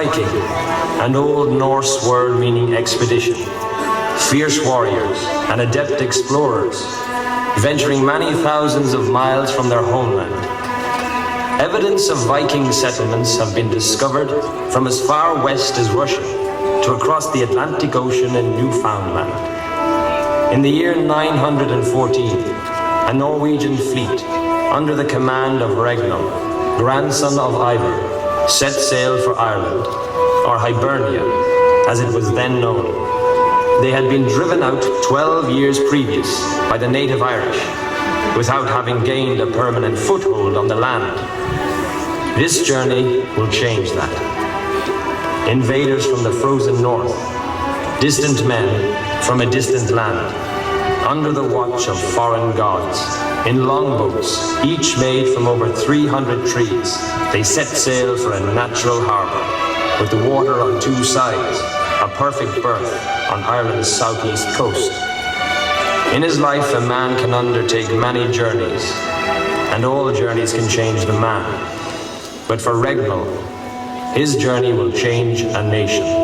Viking, an Old Norse word meaning expedition. Fierce warriors and adept explorers, venturing many thousands of miles from their homeland. Evidence of Viking settlements have been discovered from as far west as Russia to across the Atlantic Ocean in Newfoundland. In the year 914, a Norwegian fleet, under the command of Ragnar, grandson of Ivar, set sail for Ireland, or Hibernia, as it was then known. They had been driven out 12 years previous by the native Irish, without having gained a permanent foothold on the land. This journey will change that. Invaders from the frozen north, distant men from a distant land, under the watch of foreign gods, in longboats, each made from over 300 trees, they set sail for a natural harbour, with the water on two sides, a perfect berth on Ireland's southeast coast. In his life, a man can undertake many journeys, and all journeys can change the man. But for Ragnar, his journey will change a nation.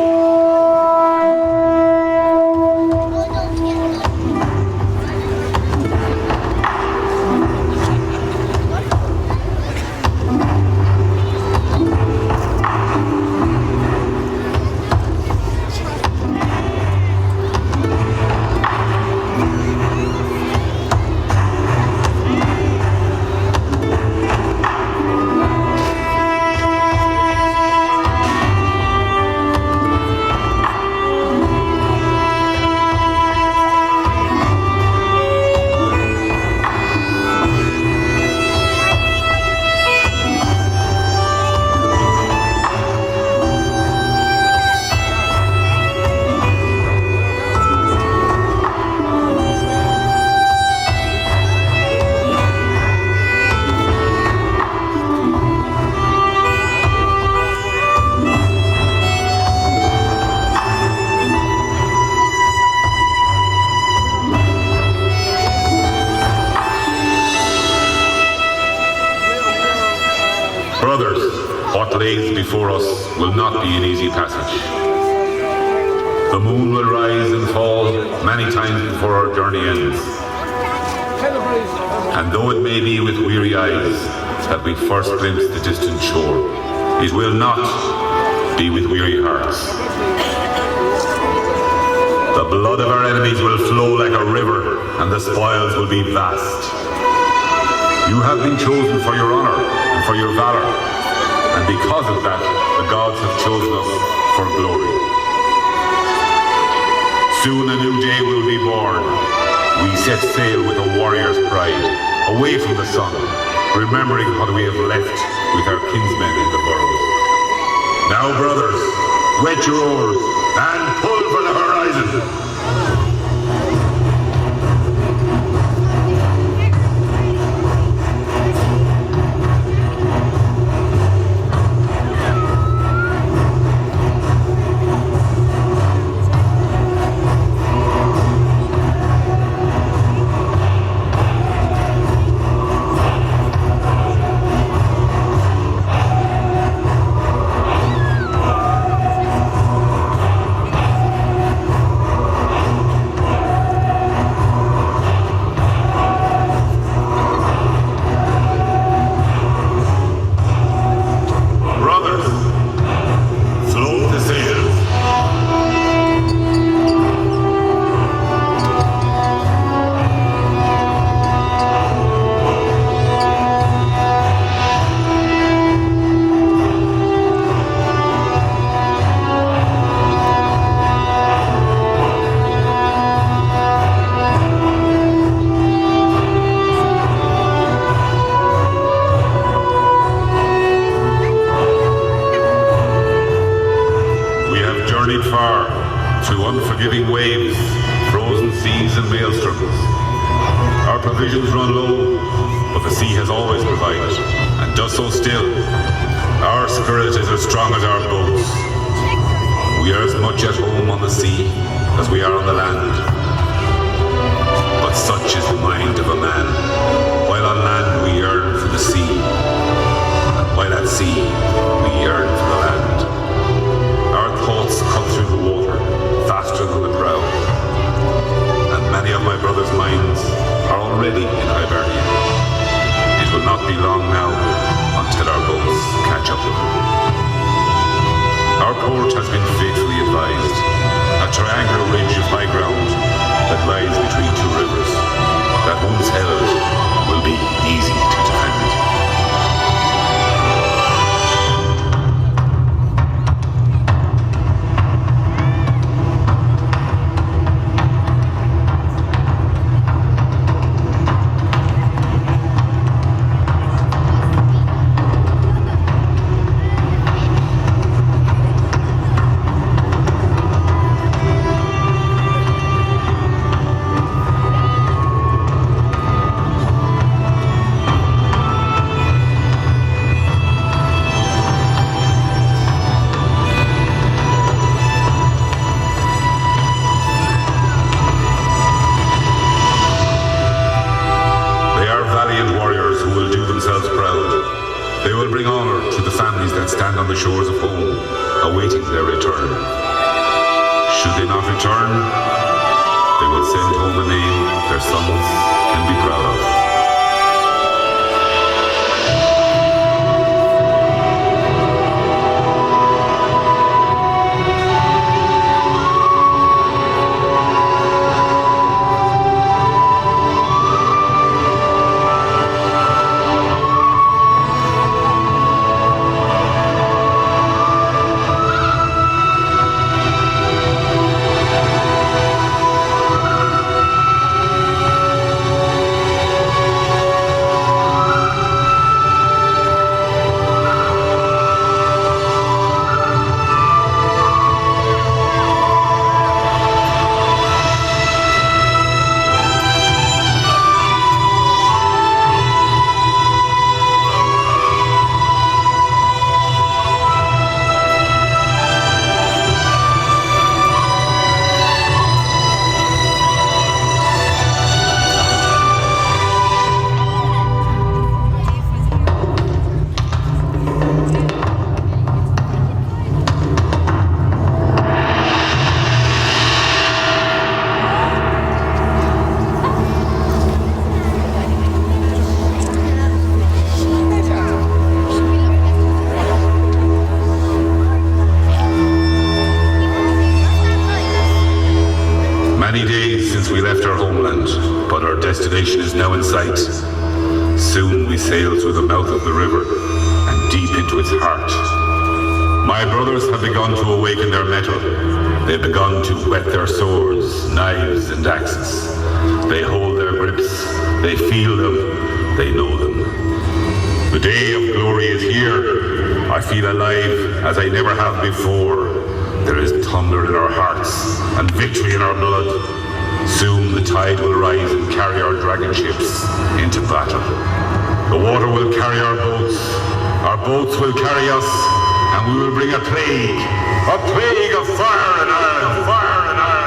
Before us will not be an easy passage. The moon will rise and fall many times before our journey ends. And though it may be with weary eyes that we first glimpse the distant shore, it will not be with weary hearts. The blood of our enemies will flow like a river, and the spoils will be vast. You have been chosen for your honor and for your valor. And because of that, the gods have chosen us for glory. Soon a new day will be born. We set sail with a warrior's pride, away from the sun, remembering what we have left with our kinsmen in the burrows. Now, brothers, wet your oars and pull for the horizon. Unforgiving waves, frozen seas and maelstroms. Our provisions run low, but the sea has always provided, and does so still. Our spirit is as strong as our boats. We are as much at home on the sea as we are on the land. But such is the mind of a man. While on land we yearn for the sea, and while at sea we yearn for the land. slender ridge of high ground that lies between two rivers, that once held, will be easy to defend. They will bring honor to the families that stand on the shores of home, awaiting their return. Should they not return, they will send home a name their sons can be proud of. Many days since we left our homeland, but our destination is now in sight. Soon we sail through the mouth of the river and deep into its heart. My brothers have begun to awaken their mettle. They've begun to whet their swords, knives, and axes. They hold their grips, they feel them, they know them. The day of glory is here. I feel alive as I never have before. There is thunder in our hearts and victory in our blood. Soon the tide will rise and carry our dragon ships into battle. The water will carry our boats will carry us, and we will bring a plague of fire and iron, fire and iron.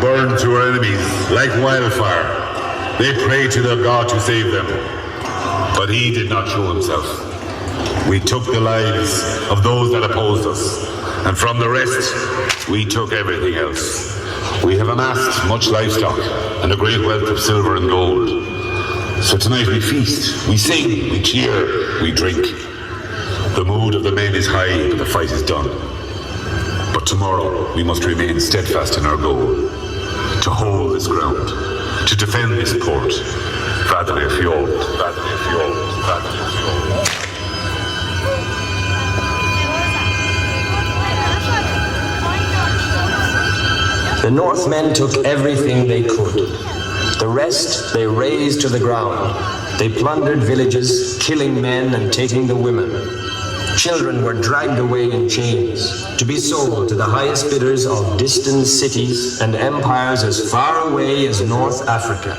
burned to our enemies like wildfire. They prayed to their God to save them, but he did not show himself. We took the lives of those that opposed us, and from the rest, we took everything else. We have amassed much livestock and a great wealth of silver and gold. So tonight we feast, we sing, we cheer, we drink. The mood of the men is high, but the fight is done. But tomorrow we must remain steadfast in our goal, to hold this ground, to defend this port. Vadre Fjord, Vadre Fjord, Vadre Fjord. The Northmen took everything they could. The rest they razed to the ground. They plundered villages, killing men and taking the women. Children were dragged away in chains to be sold to the highest bidders of distant cities and empires as far away as North Africa.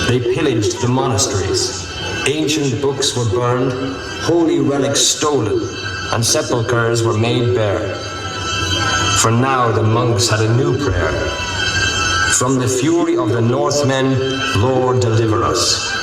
They pillaged the monasteries. Ancient books were burned, holy relics stolen, and sepulchres were made bare. For now the monks had a new prayer. From the fury of the Northmen, Lord, deliver us.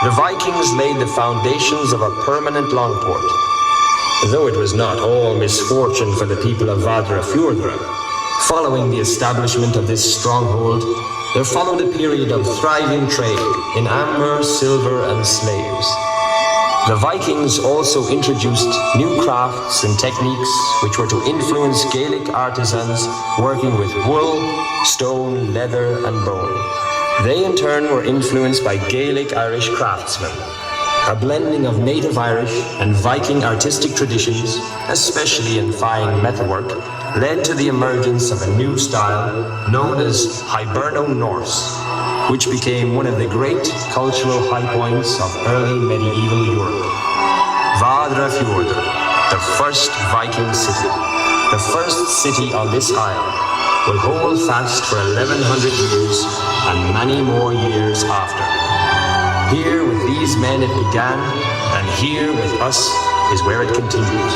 The Vikings laid the foundations of a permanent longport. Though it was not all misfortune for the people of Vadre Fjord, following the establishment of this stronghold, there followed a period of thriving trade in amber, silver, and slaves. The Vikings also introduced new crafts and techniques which were to influence Gaelic artisans working with wool, stone, leather, and bone. They in turn were influenced by Gaelic Irish craftsmen. A blending of native Irish and Viking artistic traditions, especially in fine metalwork, led to the emergence of a new style known as Hiberno-Norse, which became one of the great cultural high points of early medieval Europe. Vadre Fjord, the first Viking city, the first city on this isle, will hold fast for 1100 years and many more years after. Here with these men it began, and here with us is where it continues.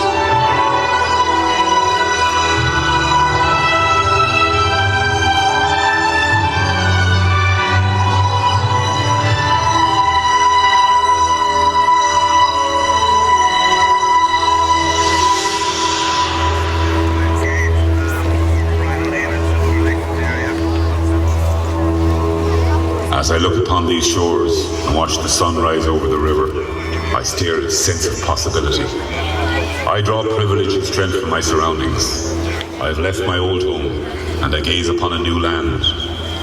As I look upon these shores and watch the sun rise over the river, I stare at a sense of possibility. I draw privilege and strength from my surroundings. I have left my old home, and I gaze upon a new land.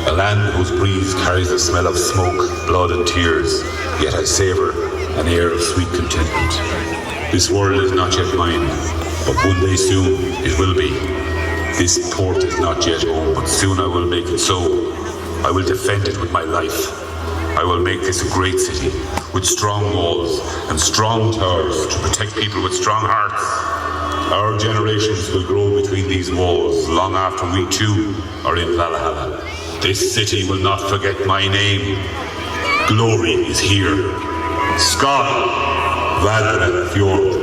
A land whose breeze carries the smell of smoke, blood and tears, yet I savor an air of sweet contentment. This world is not yet mine, but one day soon it will be. This port is not yet home, but soon I will make it so. I will defend it with my life. I will make this a great city, with strong walls and strong towers to protect people with strong hearts. Our generations will grow between these walls long after we too are in Valhalla. This city will not forget my name. Glory is here. Skål, Vadre Fjord.